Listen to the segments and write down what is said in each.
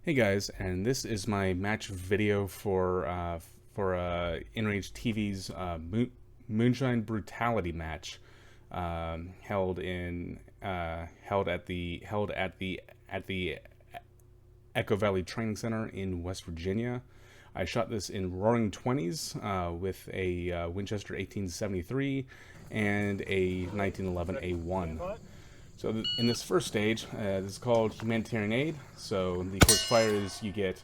Hey guys, and this is my match video for InRage TV's Moonshine Brutality match, held at the Echo Valley Training Center in West Virginia. I shot this in Roaring 20s with a Winchester 1873 and a 1911 A1. So in this first stage, this is called Humanitarian Aid. So the course fire is you get,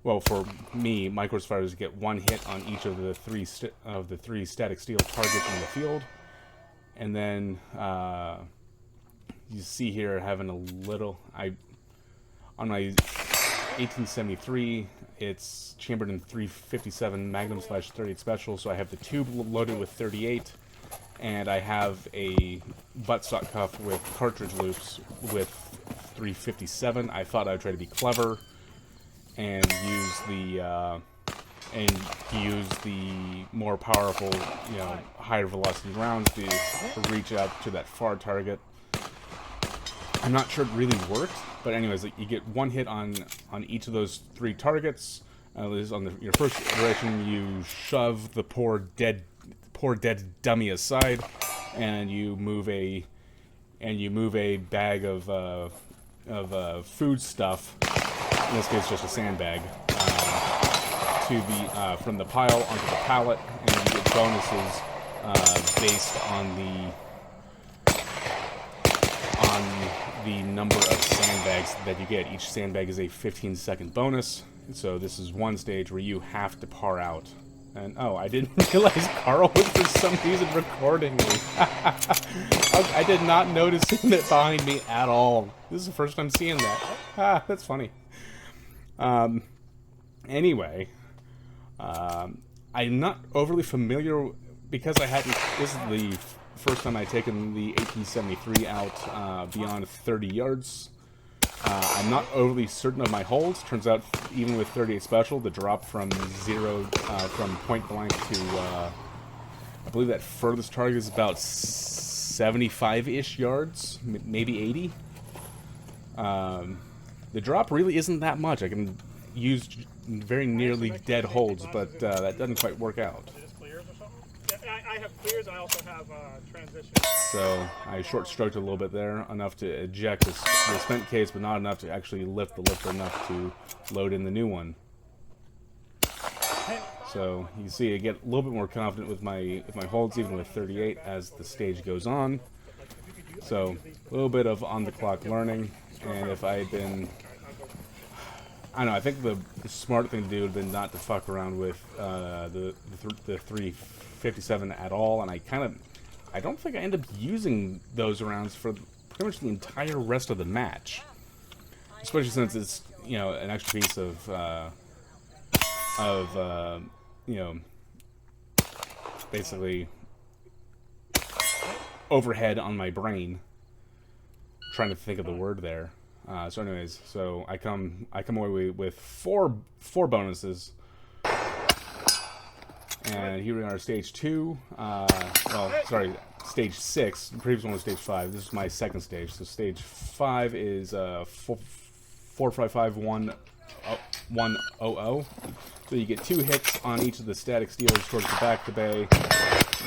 well, for me, my course fire is you get one hit on each of the three static steel targets in the field, and then you see here having a little. On my 1873, it's chambered in 357 Magnum/38 Special, so I have the tube loaded with 38. And I have a buttstock cuff with cartridge loops with 357. I thought I'd try to be clever and use the more powerful, higher velocity rounds to reach out to that far target. I'm not sure it really worked, but anyways, you get one hit on each of those three targets. At least on your first iteration, you shove the poor dead dummy aside, and you move a bag of food stuff, in this case just a sandbag, from the pile onto the pallet, and you get bonuses based on the number of sandbags that you get. Each sandbag is a 15-second bonus. So this is one stage where you have to par out. And oh, I didn't realize Carl was for some reason recording me. I did not notice him behind me at all. This is the first time seeing that. That's funny. Anyway, I'm not overly familiar because this is the first time I've taken the 1873 out beyond 30 yards. I'm not overly certain of my holds. Turns out, even with 38 Special, the drop from from point blank to, I believe that furthest target is about 75-ish yards, maybe 80. The drop really isn't that much. I can use very nearly dead holds, but that doesn't quite work out. I have clears, I also have transition. So I short stroked a little bit there, enough to eject the spent case, but not enough to actually lift the lifter enough to load in the new one. So you can see I get a little bit more confident with my holds, even with 38, as the stage goes on. So a little bit of on-the-clock learning, and if I had been, I don't know, I think the smart thing to do would have been not to fuck around with the 357 at all, and I don't think I end up using those rounds for pretty much the entire rest of the match, especially since it's an extra piece of basically overhead on my brain, trying to think of the word there. So anyways, so I come away with four bonuses. And here we are, stage 2. Stage 6. The previous one was stage 5. This is my second stage. So stage 5 is 455-100. So you get 2 hits on each of the static steels towards the back of the bay.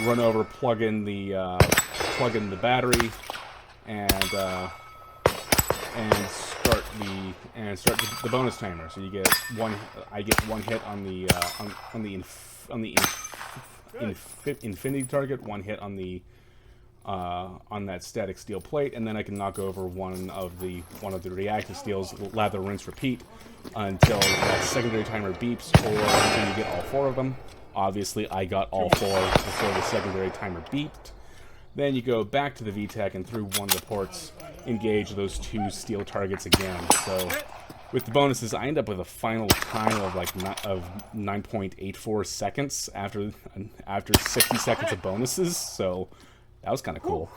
Run over, plug in the battery, and start the bonus timer. So you get I get one hit on the infinity target, one hit on that static steel plate, and then I can knock over one of the reactive steels, lather, rinse, repeat until that secondary timer beeps, or until you get all 4 of them. Obviously, I got all 4 before the secondary timer beeped. Then you go back to the VTAC and through one of the ports, engage those 2 steel targets again. So with the bonuses, I end up with a final time of 9.84 seconds after 60 seconds of bonuses. So that was kind of cool.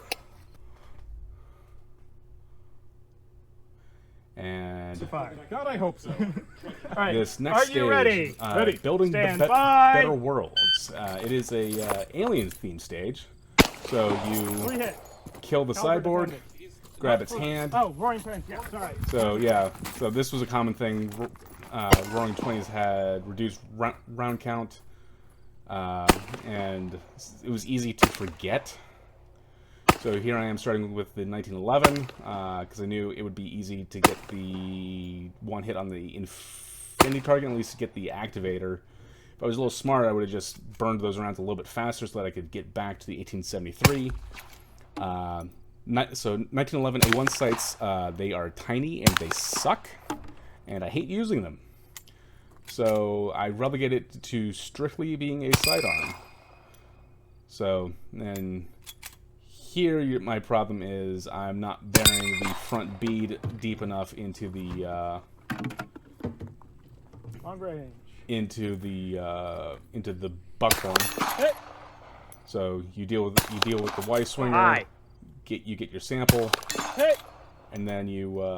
And God, I hope so. All right. This next stage, ready? Building Better Worlds. It is a alien themed stage. So you kill the cyborg, grab its hand. Oh, roaring 20s. Yeah, sorry. So yeah, so this was a common thing. Roaring 20s had reduced round count, and it was easy to forget. So here I am starting with the 1911, because I knew it would be easy to get the one hit on the infinity target, at least to get the activator. If I was a little smarter, I would have just burned those rounds a little bit faster so that I could get back to the 1873. So 1911 A1 sights, they are tiny and they suck, and I hate using them. So I relegate it to strictly being a sidearm. So then here my problem is I'm not burying the front bead deep enough into the Long range. into the buckhorn. Hit. So you deal with the Y swinger. You get your sample, Hit. and then you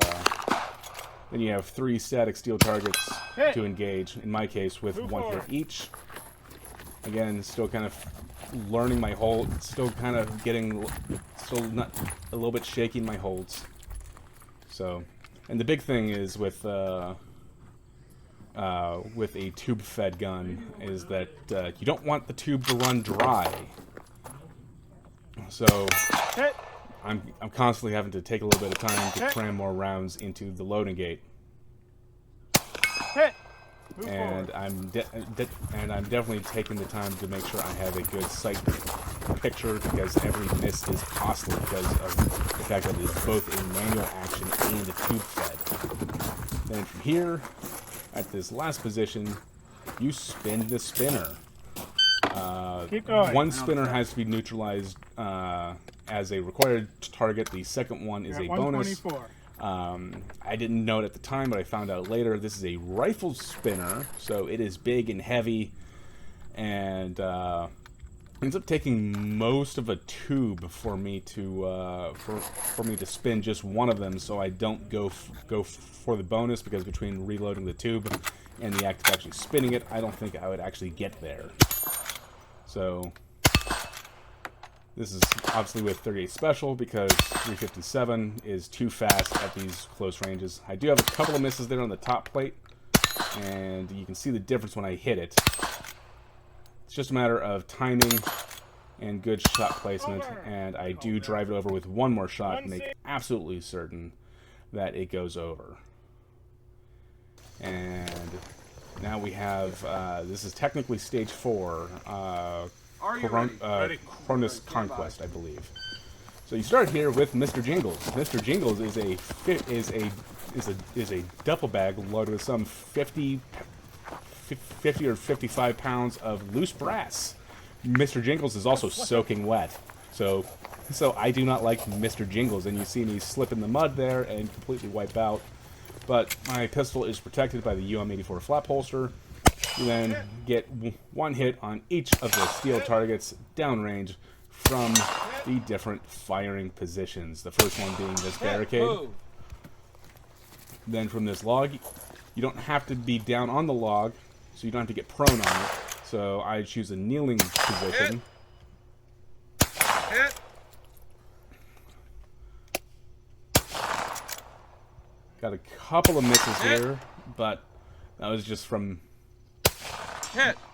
have 3 static steel targets to engage. In my case, with 1 hit each. Again, still kind of learning my hold. Still kind of not a little bit shaking my holds. So, and the big thing is with a tube-fed gun is that you don't want the tube to run dry. So Hit. I'm constantly having to take a little bit of time to cram more rounds into the loading gate. Hit. And I'm definitely taking the time to make sure I have a good sight picture, because every miss is costly because of the fact that it is both a manual action and a tube fed. Then from here, at this last position, you spin the spinner. Keep going. One spinner has to be neutralized as a required target. The second one is a bonus. 124. I didn't know it at the time, but I found out later. This is a rifle spinner, so it is big and heavy, and ends up taking most of a tube for me to for me to spin just one of them, so I don't go for the bonus, because between reloading the tube and the act of actually spinning it, I don't think I would actually get there. So this is obviously with 38 special, because 357 is too fast at these close ranges. I do have a couple of misses there on the top plate, and you can see the difference when I hit it. It's just a matter of timing and good shot placement, and I do drive it over with one more shot to make absolutely certain that it goes over. And now we have, this is technically stage 4, Cronus Conquest, I believe. So you start here with Mr. Jingles. Mr. Jingles is a duffel bag loaded with some 50 or 55 pounds of loose brass. Mr. Jingles is also soaking wet. So I do not like Mr. Jingles, and you see me slip in the mud there and completely wipe out. But my pistol is protected by the UM-84 flap holster. You then get 1 hit on each of the steel targets downrange from the different firing positions. The first one being this barricade. Then from this log, you don't have to be down on the log, so you don't have to get prone on it. So I choose a kneeling position. Got a couple of misses here, but that was just from...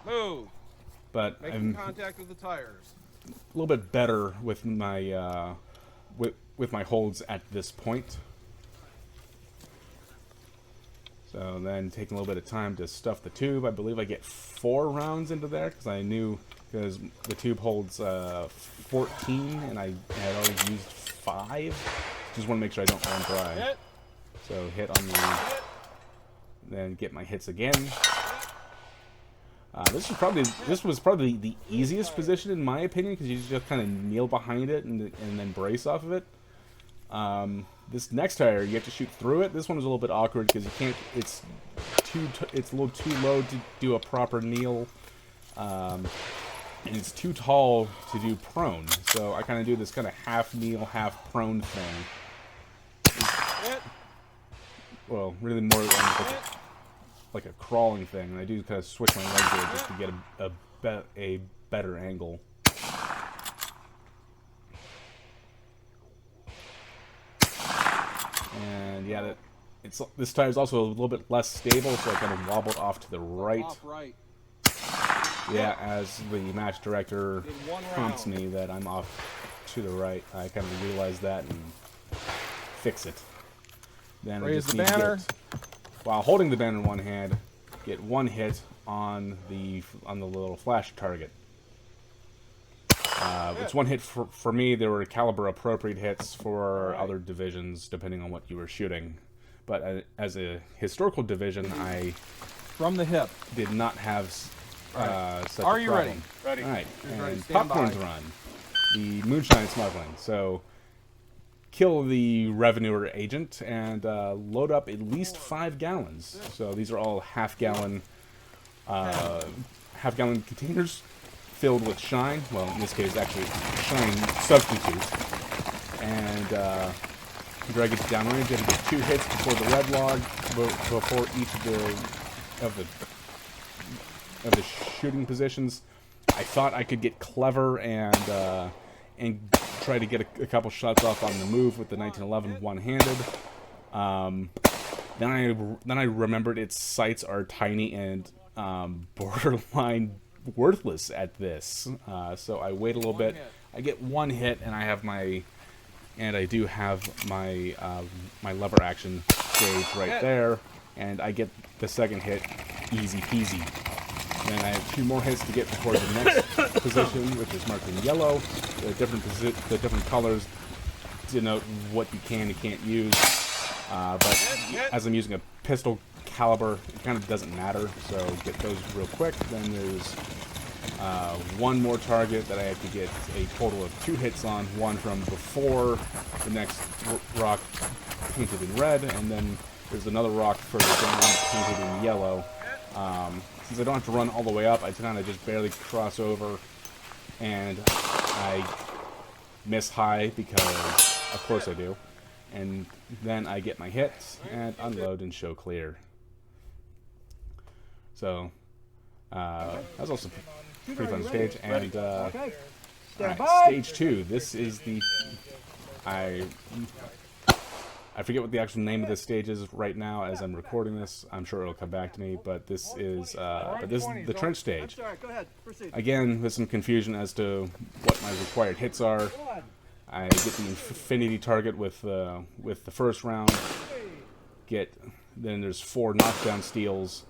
Move! But Making contact with the tires. A little bit better with my with my holds at this point. So then taking a little bit of time to stuff the tube. I believe I get 4 rounds into there, because the tube holds 14 and I had already used 5. Just want to make sure I don't run dry. So hit on the, then get my hits again. This was probably the easiest position in my opinion, because you just kind of kneel behind it and then brace off of it. This next tire, you have to shoot through it. This one is a little bit awkward because you can't. It's a little too low to do a proper kneel, and it's too tall to do prone. So I kind of do this kind of half kneel, half prone thing. Well, really more like a crawling thing, and I do kind of switch my legs there just to get a better angle. this tire is also a little bit less stable, so I kind of wobbled off to the right. Top right. Yeah, as the match director In 1 prompts round. me that I'm off to the right, I kind of realize that and fix it. Then I Raise just the need to banner. get, while holding the banner in one hand, get 1 hit on the little flash target. It's 1 hit for me. There were caliber appropriate hits for other divisions, depending on what you were shooting. But as a historical division, I From the hip. did not have such Are a you problem. Ready. All right, Who's ready? and Stand Popcorn's by. run. The Moonshine smuggling. So, kill the revenue agent and load up at least 5 gallons. So these are all half-gallon containers filled with shine. Well, in this case, actually shine substitute. And drag it downrange. You have to get 2 hits before the red log, before each of the shooting positions. I thought I could get clever and try to get a couple shots off on the move with the 1911 one-handed. Then I remembered its sights are tiny and borderline worthless at this. So I wait a little bit. I get 1 hit, and I do have my my lever action stage right there, and I get the 2nd hit, easy peasy. Then I have 2 more hits to get before the next position, which is marked in yellow. The different colors denote what you can and can't use. But as I'm using a pistol caliber, it kind of doesn't matter. So get those real quick. Then there's 1 more target that I have to get a total of 2 hits on. 1 from before the next rock painted in red, and then there's another rock further down painted in yellow. Since I don't have to run all the way up, I kind of just barely cross over, and I miss high because, of course I do. And then I get my hits and unload and show clear. So that was also a pretty fun stage. And alright, stage 2. This is the I forget what the actual name of this stage is right now as I'm recording this. I'm sure it'll come back to me, but this is the trench stage. Again, there's some confusion as to what my required hits are. I get the infinity target with the first round. Then there's 4 knockdown steals.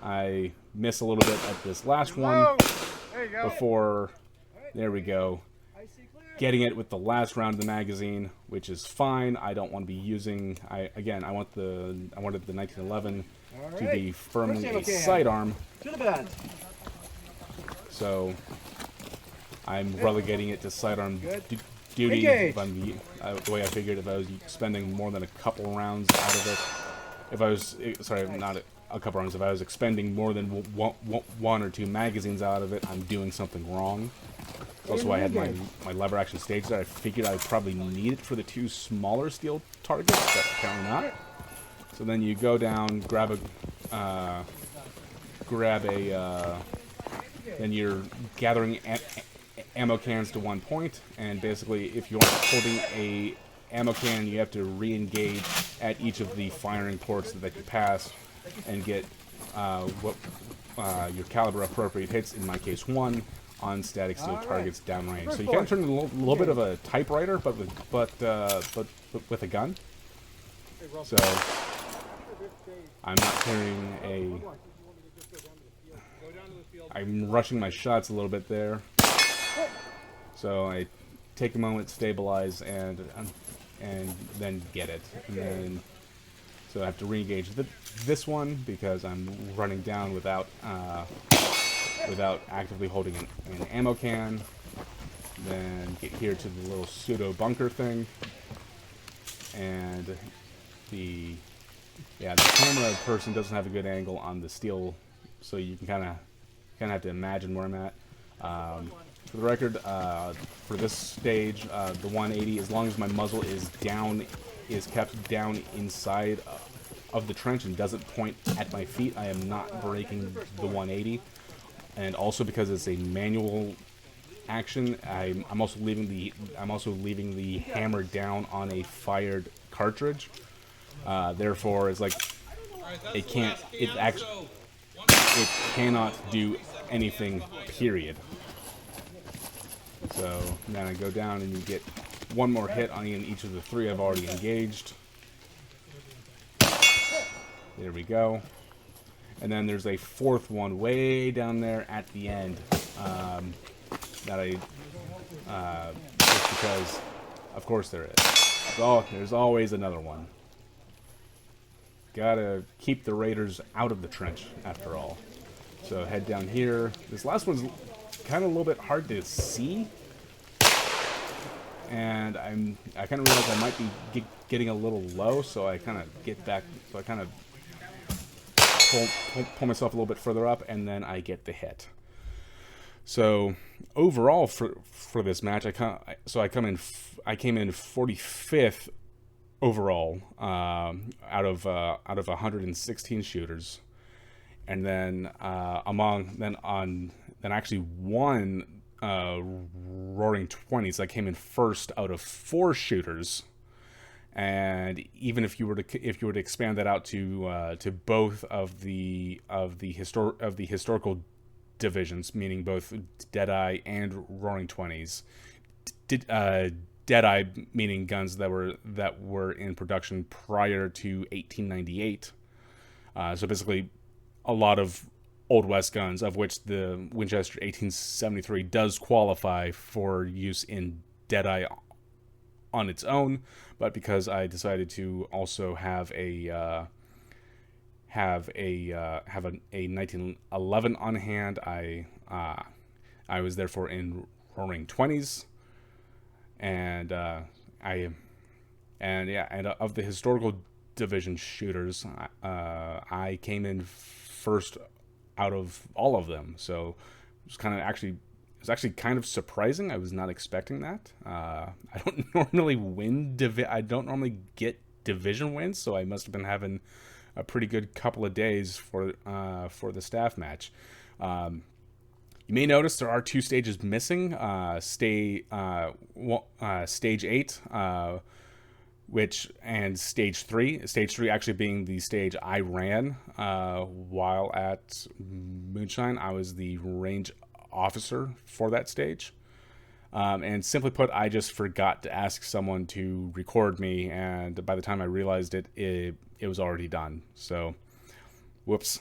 I miss a little bit at this last one before. There we go. Getting it with the last round of the magazine, which is fine. I don't want to be using. I wanted the 1911 to be firmly a sidearm. So I'm relegating it to sidearm duty. The way I figured, if I was spending more than a couple rounds out of it, if I was not a couple rounds, if I was expending more than 1 or 2 magazines out of it, I'm doing something wrong. Also, I had my lever action stage there. I figured I would probably need it for the 2 smaller steel targets, but apparently not. So then you go down, then you're gathering ammo cans to 1 point, and basically, if you aren't holding a ammo can, you have to re-engage at each of the firing ports that you pass, and get your caliber appropriate hits. In my case, 1. On static steel targets downrange. So you kind of turn into a little bit of a typewriter, but with a gun. So I'm not carrying I'm rushing my shots a little bit there. So I take a moment, stabilize, and then get it. And then so I have to re-engage this one because I'm running down without actively holding an ammo can. Then get here to the little pseudo bunker thing, and the camera person doesn't have a good angle on the steel, so you can kind of have to imagine where I'm at. For the record, for this stage, the 180, as long as my muzzle is kept down inside of the trench and doesn't point at my feet, I am not breaking the 180. And also because it's a manual action, I'm also leaving the hammer down on a fired cartridge. Therefore, it's like it can't. It cannot do anything. Period. So then I go down and you get one more hit on each of the 3 I've already engaged. There we go. And then there's a 4th one way down there at the end that I just because, of course, there is. Oh, there's always another one. Gotta keep the raiders out of the trench, after all. So head down here. This last one's kind of a little bit hard to see, and I kind of realize I might be getting a little low, so I kind of get back. So I kind of pull myself a little bit further up, and then I get the hit. So overall for this match, I came in 45th overall out of 116 shooters, and then then actually won Roaring 20s. I came in first out of 4 shooters, and even if you were to expand that out to both of the historical divisions, meaning both Deadeye and Roaring 20s. Deadeye meaning guns that were in production prior to 1898. So basically, a lot of Old West guns, of which the Winchester 1873 does qualify for use in Deadeye on its own, but because I decided to also have a 1911 on hand, I was therefore in Roaring 20s, and of the historical division shooters, I came in first out of all of them. So it was actually kind of surprising. I was not expecting that. I don't normally get division wins, so I must have been having a pretty good couple of days for the staff match. You may notice there are 2 stages missing. Stage 8, and Stage 3. Stage 3 actually being the stage I ran while at Moonshine. I was the range officer for that stage. And simply put, I just forgot to ask someone to record me, and by the time I realized it was already done. So, whoops.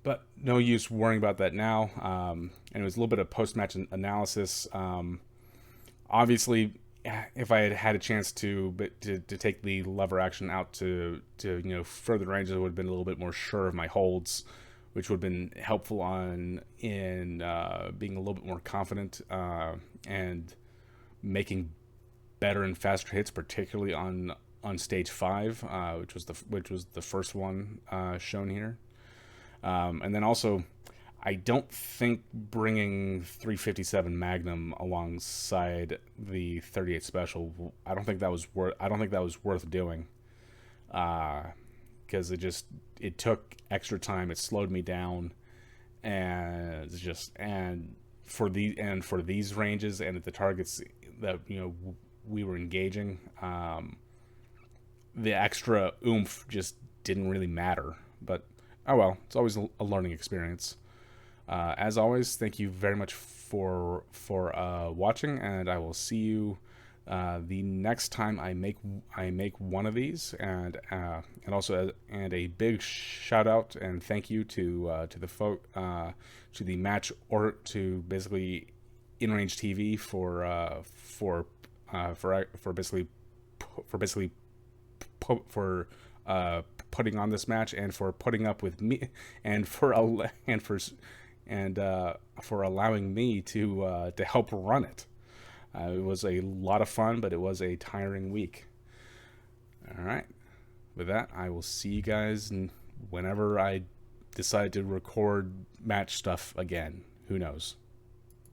But no use worrying about that now. And it was a little bit of post-match analysis. Obviously, if I had had a chance to take the lever action out to further ranges, I would have been a little bit more sure of my holds, which would have been helpful in being a little bit more confident and making better and faster hits, particularly on stage 5, which was the first one shown here. And then also, I don't think bringing 357 Magnum alongside the 38 Special, I don't think that was worth doing, because it took extra time. It slowed me down, and for these ranges and at the targets that we were engaging, the extra oomph just didn't really matter. But oh well, it's always a learning experience. As always, thank you very much for watching, and I will see you the next time I make one of these. And also a big shout out and thank you to the match, or to basically InRange TV for putting on this match, and for putting up with me, and for allowing me to help run it. It was a lot of fun, but it was a tiring week. All right. With that, I will see you guys whenever I decide to record match stuff again. Who knows?